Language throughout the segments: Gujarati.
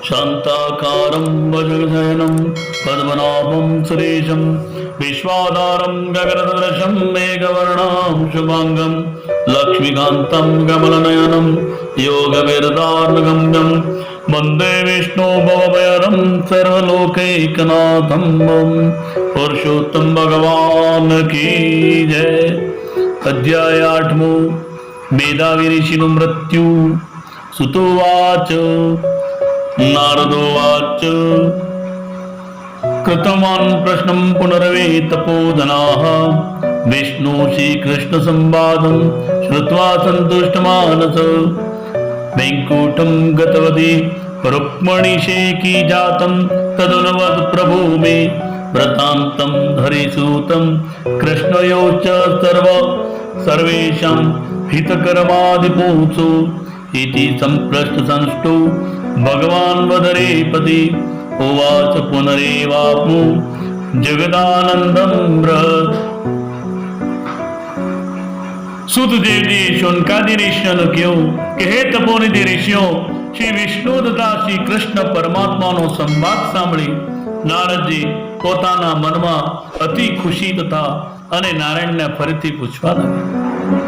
शान्ताकारं भुजगशयनं पद्मनाभं सुरेशं विश्वाधारं गगनसदृशं मेघवर्णं शुभांगं लक्ष्मीकान्तं कमलनयनं योगविरदार्णगम्यं वन्दे विष्णु भवभयहरं सर्वलोकैकनाथं पुरुषोत्तम भगवान की जय। अध्याय 8 मेधावी ऋषिनु मृत्यु। सुतोवाच नारदोवाच कृतवान् प्रश्नं पुनरवे तपोधनाः विष्णु श्रीकृष्ण संवादं श्रुत्वा सन्तुष्टमानस वैकुण्ठं गतवती रुक्मणीशेकी जातं तदनुवद प्रभो मे व्रतान्तं हरिसूतं कृष्णयोश्च सर्वेषां हितकरमादिपूंसो इति सम्प्रश्न संष्टो भगवान् वदरेपति उवाच पुनरेवाप्नु जगदानंदं सुतदेव जी शौनकादि ऋषियों ने क्यों कि हे तपोनिधि ऋषियों श्री विष्णु तथा श्री कृष्ण परमात्माનો સંવાદ સાંભળી નારદજી પોતાના મનમાં અતિ ખુશી તથા અને નારાયણને ફરીથી પૂછવા લાગ્યા।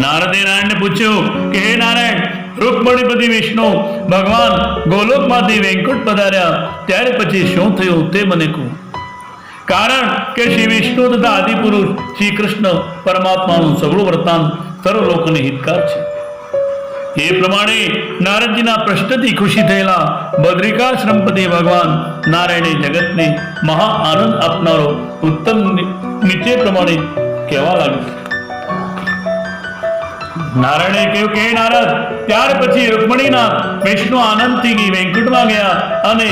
નારદે નારાયણને પૂછ્યું કે હે નારાયણ, રૂકમણીપતિ વિષ્ણુ ભગવાન ગોલોકમાંથી વૈકુંઠ પધાર્યા ત્યારે પછી શું થયું તે મને કહો। કારણ કે શ્રી વિષ્ણુ તથા આદિપુરુષ શ્રી કૃષ્ણ પરમાત્માનું સગળું વૃત્તાંત સર્વલોકને હિતકાર છે। એ પ્રમાણે નારદજીના પ્રશ્નથી ખુશી થયેલા બદ્રિકાશ્રમપતિ ભગવાન નારાયણે જગતને મહા આનંદ આપનારો ઉત્તમ નીચે પ્રમાણે કહેવા લાગ્યો। નારાયણે કહ્યું કે હે નારદ, ત્યાર પછી રૂકમણીનાથ વિષ્ણુ આનંદથી વૈકુંઠમાં ગયા અને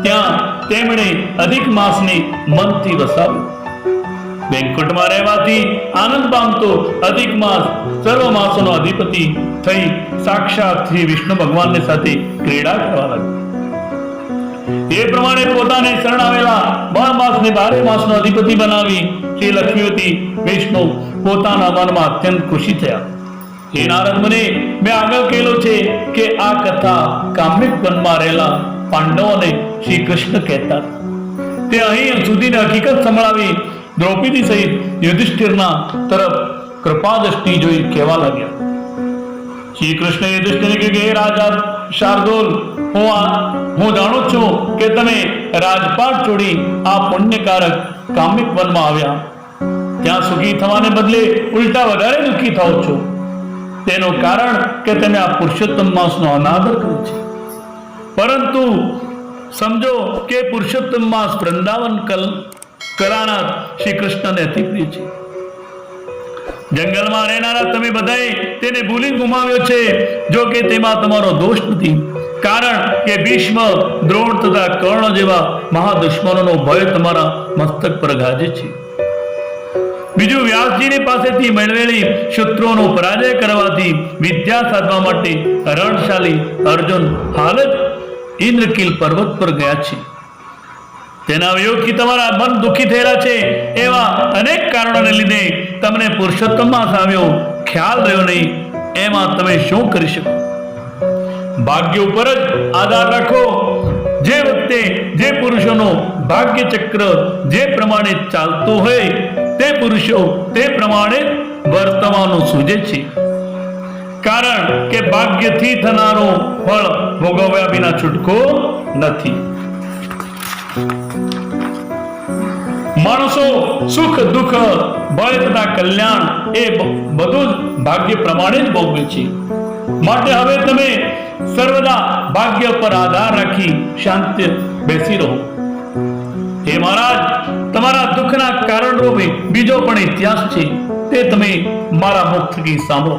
ત્યાં તેમણે અધિક માસને મનથી વસાવ્યો। વૈકુંઠમાં રહેવાથી આનંદ પામતો અધિક માસ સર્વ માસોનો અધિપતિ થઈ સાક્ષાત શ્રી વિષ્ણુ ભગવાનની સાથે ક્રીડા કરવા લાગ્યો। એ પ્રમાણે પોતાને શરણ આવેલા 12 માસને 12 માસનો અધિપતિ બનાવી શ્રી લક્ષ્મીવતી વિષ્ણુ પોતાના મનમાં અત્યંત ખુશી થયા। હે નારદ મુનિ, મેં આગળ કહેલું છે કે આ કથા કામ્યક વનમાં રહેલા પાંડવોને શ્રી કૃષ્ણ કહેતા। તે અહીં સુધીની હકીકત સંભળાવી દ્રૌપદી સહિત યુધિષ્ઠિરના તરફ કૃપા દ્રષ્ટિ જોઈ કહેવા લાગ્યા। શ્રી કૃષ્ણ યુધિષ્ઠિરને કહ્યું કે હે રાજા શાર્દૂલ, હું જાણું છું કે તમે રાજપાટ છોડી આ પુણ્યકારક કામ્યક વનમાં આવ્યા। ત્યાં સુખી થવાને બદલે ઉલટા વધારે દુઃખી થાઓ છો। તેનું કારણ કે તમે આ પુરુષોત્તમ માસનો અનાદર કર્યો છે। પરંતુ સમજો કે પુરુષોત્તમ માસ વૃંદાવન કલાના શ્રી કૃષ્ણને અતિ પ્રિય છે। જંગલમાં રહેનારા તમે બધાએ તેને ભૂલી ગુમાવ્યો છે। જો કે તેમાં તમારો દોષ નથી, કારણ કે ભીષ્મ, દ્રોણ તથા કર્ણ જેવા મહાદુશ્મનોનો ભય તમારા મસ્તક પર ગાજે છે। બીજું, વ્યાસજીની પાસેથી મેળવેલી શત્રુઓનો પરાજય કરવાથી વિદ્યા સાધવા માટે રણશાલી અર્જુન હાલ જ ઇન્દ્રકીલ પર્વત પર ગયા છે। તેના વિયોગથી તમારા મન દુઃખી થયેલા છે। એવા અનેક કારણોને લીધે તમને પુરુષોત્તમ માસ આવ્યો ખ્યાલ રહ્યો નહીં। એમાં તમે શું કરી શકો? ભાગ્ય ઉપર જ આધાર રાખો। જે વખતે જે પુરુષોનો ભાગ્ય ચક્ર જે પ્રમાણે ચાલતું હોય તે પુરુષો તે પ્રમાણે વર્તવાનું સૂજે છે। કારણ કે ભાગ્યથી થનારો ફળ ભોગવ્યા વિના છૂટકો નથી। માણસો સુખ દુઃખ ભય તથા કલ્યાણ એ બધું જ ભાગ્ય પ્રમાણે જ ભોગવે છે। માટે હવે તમે સર્વદા ભાગ્ય પર આધાર રાખી શાંતિ બેસી રહો। હે મહારાજ, તમારા દુઃખના કારણ રૂપે બીજો પણ ઇતિહાસ છે, તે તમે મારા મુખથી સાંભળો।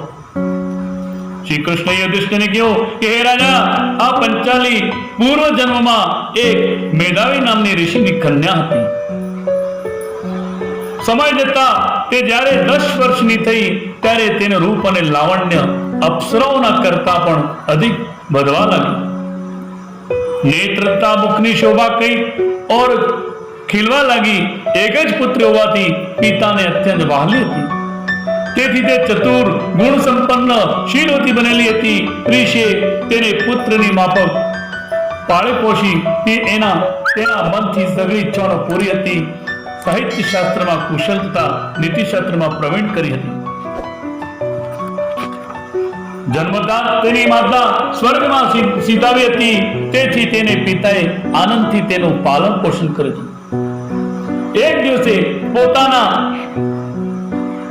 શ્રી કૃષ્ણએ યુધિષ્ઠિરને કહ્યું કે હે રાજા, આ પંચાલી પૂર્વ જન્મમાં એક મેધાવી નામની ઋષિની કન્યા હતી। સમય જતા તે જ્યારે 10 વર્ષની થઈ ત્યારે તેનું રૂપ અને લાવણ્ય અપ્સરાઓના કરતા પણ अधिक વધવા લાગ્યું। નેત્રતા મુખની શોભા કઈ और ખીલવા લાગી। એક જ પુત્ર હોવાથી પિતાને અત્યંત વહાલી હતી। તેથી તે ચતુર ગુણ સંપન્ન શીલવતી બનેલી હતી। ઋષિએ તેને પુત્રની માફક પાળી પોષી તેના મનથી સઘળી ઈચ્છાઓ પૂરી હતી. સાહિત્ય શાસ્ત્રમાં કુશળતા, નીતિશાસ્ત્રમાં પ્રવીણ કરી હતી. જન્મતા તેની માતા સ્વર્ગમાં સીધાવી હતી, તેથી તેને પિતાએ આનંદથી તેનું પાલન પોષણ કર્યું. એક દિવસે પોતાના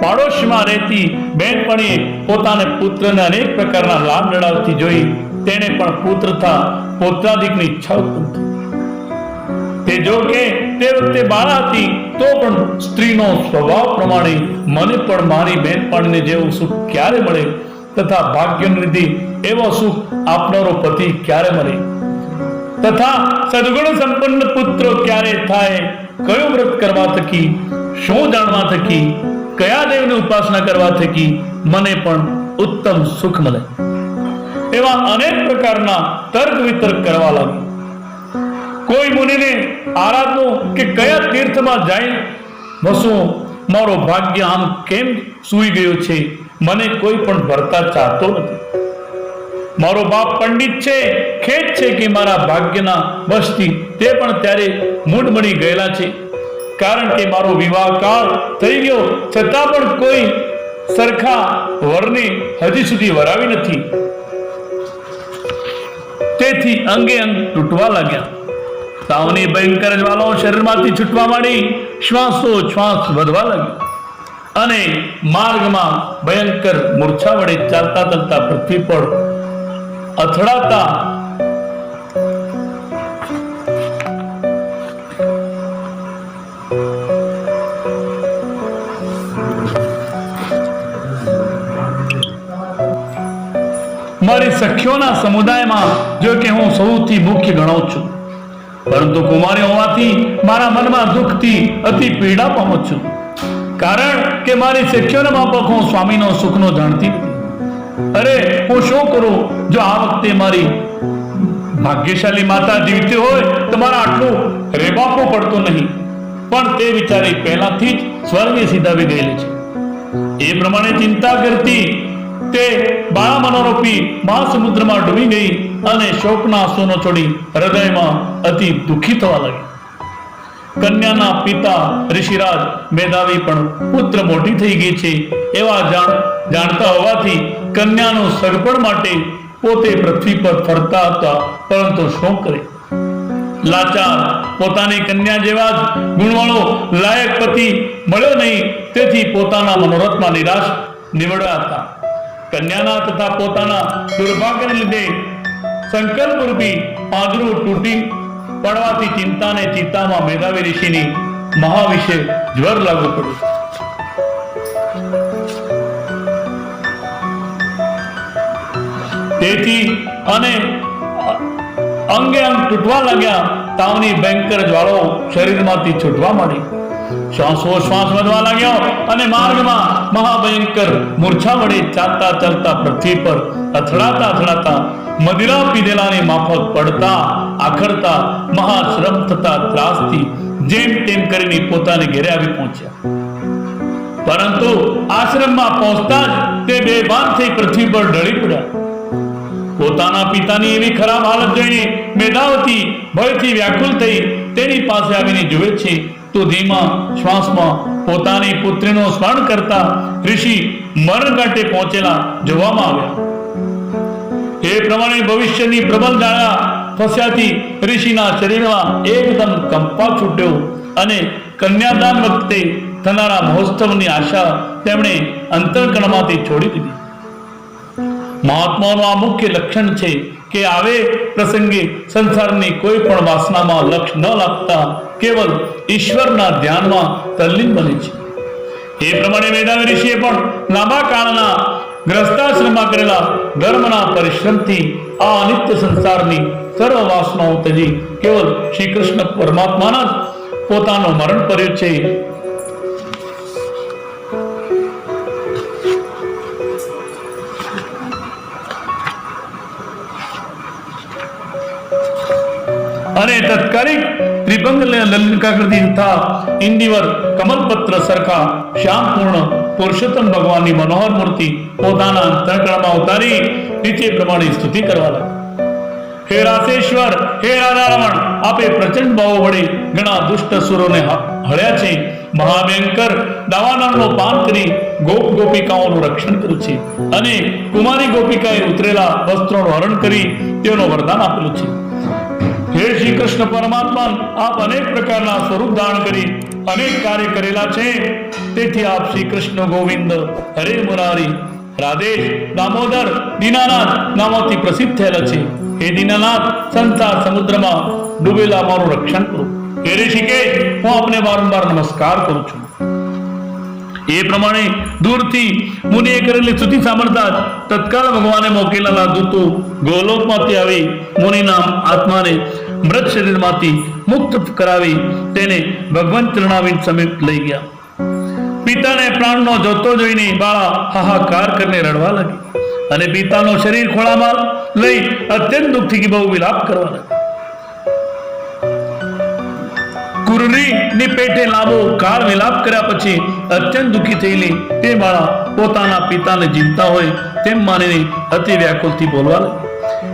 પાડોશમાં રહેતી બહેનપણીએ પોતાના પુત્રને અનેક પ્રકારના લાભ લડાવતી જોઈ તેને પણ પુત્રાધિકની ઈચ્છા ઉત્પન્ન થઈ. તે જો કે તે વખતે બાળા હતી તો પણ સ્ત્રીનો સ્વભાવ પ્રમાણે મને પણ મારી બહેનપણીને જેવું સુખ ક્યારે મળે તથા ભાગ્યનિધિ એવો સુખ આપનારો પતિ ક્યારે મળે તથા સદગુણ સંપન્ન પુત્ર ક્યારે થાય, કયું વ્રત કરવા થકી, શું જાણવા થકી, કયા દેવની ઉપાસના કરવા થકી મને પણ ઉત્તમ સુખ મળે, એવા અનેક પ્રકારના તર્ક વિતર્ક કરવા લાગી. કોઈ મુનિને આરાધનું કે કયા તીર્થમાં જાય વસું, મારો ભાગ્ય આમ કેમ સૂઈ ગયો છે, મને કોઈ પણ ભરતા ચાહતો નથી. મારો બાપ પંડિત છે, ખેદ છે કે મારા ભાગ્યના વશથી તે પણ ત્યારે મૂડ મળી ગયેલા છે. કારણ કે મારો વિવાહ કાળ થઈ ગયો છતાં પણ કોઈ સરખા વરને હજી સુધી વરાવી નથી. તેથી અંગે અંગ તૂટવા લાગ્યા. તાવની ભયંકર જ્વાલાઓ શરીરમાંથી છૂટવા માંડી, શ્વાસોચ્છ્વાસ વધવા લાગ્યો અને માર્ગમાં ભયંકર મૂર્છા વડે ચાલતા ચાલતા પૃથ્વી પર અથડાતા મારી સખીઓના સમુદાયમાં જો કે હું સૌથી મુખ્ય ગણાઉં છું, પરંતુ કુમારી હોવાથી મારા મનમાં દુઃખથી અતિ પીડા પામું છું. કારણ કે મારી સખીઓના માફક હું સ્વામીનો સુખનો જાણતી નથી. અરે હું શું કરું? જો આ વખતે મારી ભાગ્યશાળી માતા જીવતી હોય તો મારા આટલું રેબાપો પડતો નહીં, પણ તે વિચારી પહેલાથી જ સ્વર્ગે સીધાવી ગયેલી છે. એ પ્રમાણે ચિંતા કરતી તે બાળા મનોરૂપી મહાસમુદ્રમાં ડૂબી ગઈ અને શોકના આંસુનો છોડી હૃદયમાં અતિ દુઃખી થવા લાગી. કન્યાના પિતા ઋષિરાજ મેધાવી પણ પુત્ર મોટી થઈ ગઈ છે એવા જાણતા હોવાથી કન્યાનું સગપણ માટે પોતે પૃથ્વી પર ફરતા હતા, પરંતુ શું કરે? લાચાર પોતાની કન્યા જેવા જ ગુણવાળો લાયક પતિ મળ્યો નહીં, તેથી પોતાના મનોરથમાં નિરાશ નીવડ્યા હતા. કન્યાના તથા પોતાના દુર્ભાગ્યને લીધે સંકલ્પ રૂપી પાંજરું તૂટી પડવાથી ચિંતાને ચિત્તામાં મેધાવી ઋષિની મહાવિશે જ્વર લાગુ પડ્યો. તેથી અને અંગે અંગ તૂટવા લાગ્યા. તાવની ભયંકર જ્વાળો શરીરમાંથી છૂટવા માંડી, શ્વાસોશ્વાસ વધવા લાગ્યો અને માર્ગમાં મહાભયંકર મૂર્છા વડે ચાલતા ચાલતા પૃથ્વી પર અથડાતા મદિરા પીધેલાની માફક પડતા આખડતા મહાશ્રમ થતા ત્રાસથી જેમ તેમ કરીને પોતાને ઘેરે આવી પહોંચ્યા. પરંતુ આશ્રમમાં પહોંચતા જ તે બેભાન થઈ પૃથ્વી પર ઢળી પડ્યા. પોતાના પિતાની એવી ખરાબ હાલત જોઈને મેધાવતી ભયથી વ્યાકુલ થઈ તેની પાસે આવીને જુએ છે તો ધીમા શ્વાસમાં પોતાની પુત્રીનું સ્મરણ કરતા ઋષિ મરણ કાંઠે પહોંચેલા જોવામાં આવ્યા. એ પ્રમાણે ભવિષ્યની પ્રબળ જાળ્યા ફસ્યાથી ઋષિના શરીરમાં એકદમ કંપા છૂટ્યો અને કન્યાદાન વખતે થનારા મહોત્સવની આશા તેમણે અંતરકણમાંથી છોડી દીધી. મહાત્માનું આ મુખ્ય લક્ષણ છે કે આવે પ્રસંગે સંસારની કોઈ પણ વાસનામાં લક્ષ ન લાગતા કેવલ ઈશ્વરના ધ્યાનમાં તલ્લીન બને છે. એ પ્રમાણે મેધાવી ઋષિએ પણ લાંબા કાળના ગ્રસ્તાશ્રમમાં કરેલા ધર્મના પરિશ્રમથી આ અનિત્ય સંસારની સર્વ વાસનાઓ તજી કેવલ શ્રી કૃષ્ણ પરમાત્માના જ પોતાનો મરણ કર્યો છે. અને તત્કાલિક ત્રિભંગ લલકાકૃતિ તથા ઇન્દિવર કમલપત્ર સરખા શ્યામપૂર્ણ પુરુષોત્તમ ભગવાનની મનોહર મૂર્તિ પોતાના અંતઃકરણમાં ઉતારી નીચે પ્રમાણે સ્તુતિ કરવા લાગી. હે રાસેશ્વર, હે રાજા રમણ, આપે પ્રચંડ ભાવો વડે ઘણા દુષ્ટ અસુરોને હળ્યા છે. મહાભયંકર દાવાનળનું પાન કરી ગોપ ગોપિકાઓનું રક્ષણ કર્યું છે અને કુમારી ગોપિકાએ ઉતરેલા વસ્ત્રોનું હરણ કરી તેઓનું વરદાન આપેલું છે. હે શ્રી કૃષ્ણ પરમાત્મા, આપ અનેક પ્રકારના સ્વરૂપ ધારણ કરી અનેક કાર્ય કરેલા છે. તેથી આપ શ્રી કૃષ્ણ ગોવિંદ, હરે મુરારી, રાધેશ, દામોદર, દીનાનાથ નામોથી પ્રસિદ્ધ થયેલા છે. હે દીનાનાથ, સંસાર સમુદ્રમાં ડૂબેલા મારું રક્ષણ કરો. હે ઋષિકેશ, હું આપને વારંવાર નમસ્કાર કરું છું. એ પ્રમાણે દૂરથી મુનિએ કરેલી સ્તુતિ સાંભળતા તત્કાળ ભગવાને મોકલેલા દૂતો ગોલોકમાંથી આવી મુનિના આત્માને મૃત શરીરમાંથી મુક્ત કરાવી તેને ભગવાન ચરણાવીન સમીપ લઈ ગયા. પિતાને પ્રાણનો જોતો જોઈને બાળા હાહાકાર કરીને રડવા લાગી અને પિતાનું શરીર ખોળામાં લઈ અત્યંત દુઃખથી બહુ વિલાપ કરવા લાગી. કુરરી ની પેટે લાંબો કાળ વિલાપ કર્યા પછી અત્યંત દુઃખી થયેલી તે બાળા પોતાના પિતાને જીવતા હોય તેમ માનીને અતિ વ્યાકુલથી બોલવા લાગી.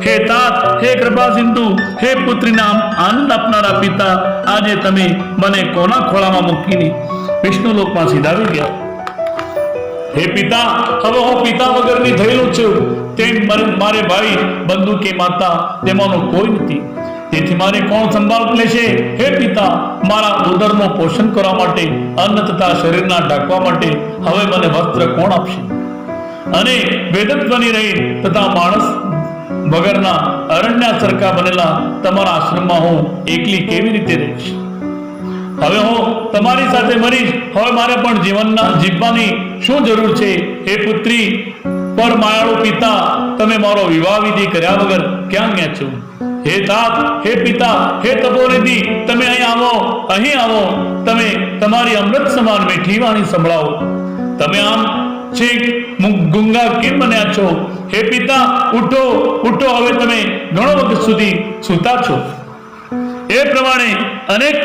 હે તાત, હે કૃપા સિંધુ, હે પુત્રીના આનંદ આપનારા પિતા, આજે તમે મને કોના ખોળામાં મૂકીને વિષ્ણુ લોકમાં સીધાવી ગયા? હે પિતા, હવે હું પિતા વગરની થયેલું છું. તેમ મારે ભાઈ, બંધુ કે માતા તેમાંનો કોઈ નથી. તેથી મારે કોણ સંભાળ લેશે? હે પિતા, મારા ઉદરનું પોષણ કરવા માટે, અન્ન તથા શરીરના ઢાંકવા માટે હવે મને વસ્ત્ર કોણ આપશે? અને વેદત્વની રહી તથા માણસ વગરના અરણ્ય સરખા બનેલા તમારા આશ્રમમાં હું એકલી કેવી રીતે રહીશ? હવે હું તમારી સાથે મરીશ. હવે મારે પણ જીવવાની શું જરૂર છે? હે પુત્રી, પર માયાળુ પિતા, તમે મારો વિવાહ વિધિ કર્યા વગર ક્યાં ગયા છો? હે તાત, હે પિતા, હે તપોનિધિ, તમે અહીં આવો. તમે તમારી અમૃત સમાન મીઠી વાણી સંભળાવો. તમે આમ છેક ગુંગા કેમ બન્યા છો? હે પિતા, ઉઠો ઉઠો, હવે તમે ઘણો વખત સુધી સૂતા છો. એ પ્રમાણે અનેક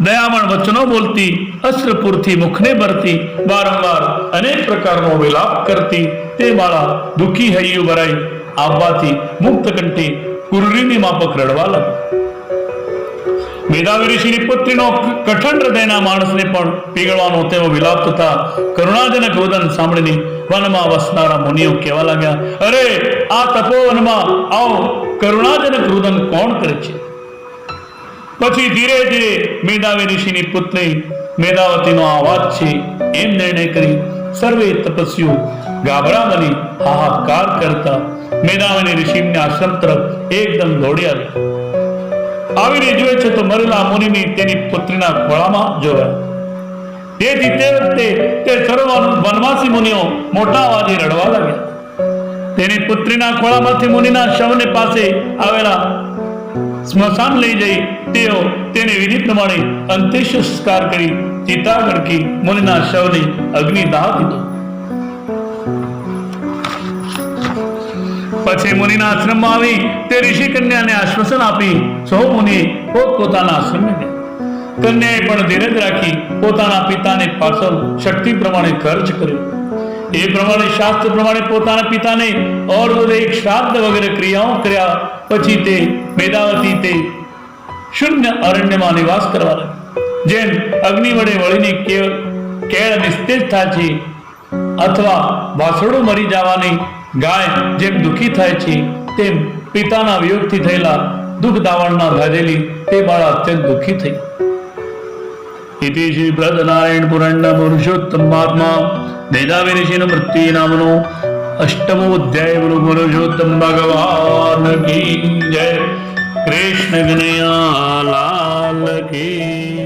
દયામણ વચનો બોલતી, અશ્રુપુરથી મુખને ભરતી, વારંવાર અનેક પ્રકારનો વિલાપ કરતી તે બાળા દુઃખી હૈયું ભરાઈ આવવાથી મુક્ત કંઠે કુરરીની માફક રડવા લાગી. મેધાવી ઋષિની પુત્રીનો કઠણ હૃદયના માણસને પણ પીગળવાનો તેવો વિલાપ તથા કરુણાજનક રોદન સાંભળીને વનમાં વસનારા મુનિઓ કહેવા લાગ્યા, અરે આ તપોવનમાં આવો કરુણાજનક રોદન કોણ કરે છે? પછી ધીરે ધીરે મેધાવી ઋષિની પુત્રી મેધાવતીનો અવાજ છે એમ નિર્ણય કરી સર્વે તપસ્વીઓ ગાભરા બની હાહાકાર કરતા મેધાવી ઋષિના આશ્રમ તરફ એકદમ દોડી આવીને જોયે છે તો મરેલા મુનિની તેની પુત્રીના ખોળામાં જોયા. તેથી તે વખતે તે સર્વ વનવાસી મુનિઓ મોટા અવાજે રડવા લાગ્યા. તેની પુત્રીના ખોળામાંથી મુનિના શવને પાસે આવેલા સ્મશાન લઈ જઈ તેઓ તેને વિધિ પ્રમાણે અંત્યેષ્ટિ સંસ્કાર કરી ચિતા ગણકી મુનિના શવને અગ્નિદાહ દીધો. પછી મુનિના આશ્રમમાં આવી તે ઋષિ કન્યાને આશ્વાસન આપી સૌ મુનિ પોતપોતાના આશ્રમે ગયા. કન્યાએ પણ ધીરજ રાખી પોતાના પિતાને પાછળ શક્તિ પ્રમાણે ખર્ચ કર્યો. એ પ્રમાણે શાસ્ત્ર પ્રમાણે પોતાના પિતાને ઓર એક શ્રાદ્ધ વગેરે ક્રિયાઓ કર્યા પછી તે મેધાવતી તે શૂન્ય અરણ્યમાં નિવાસ કરવા લાગી. જેમ અગ્નિ વડે વળીને કેળ નિસ્તેજ થાય છે અથવા વાસળું મરી જવાની ગાય જેમ દુઃખી થાય છે તેમ પિતાના વિયોગથી થયેલા દુઃખ દાવણના ગાજેલી તે બાળા અત્યંત દુઃખી થઈ. ઇતિ શ્રી બ્રહ્મનારાયણ પુરાણ પુરુષોત્તમ મહાત્મા મેધાવી ઋષિનો મૃત્યુ નામનો અષ્ટમો અધ્યાય બોલો પુરુષોત્તમ ભગવાન કી જય. કૃષ્ણ કનૈયા લાલ કી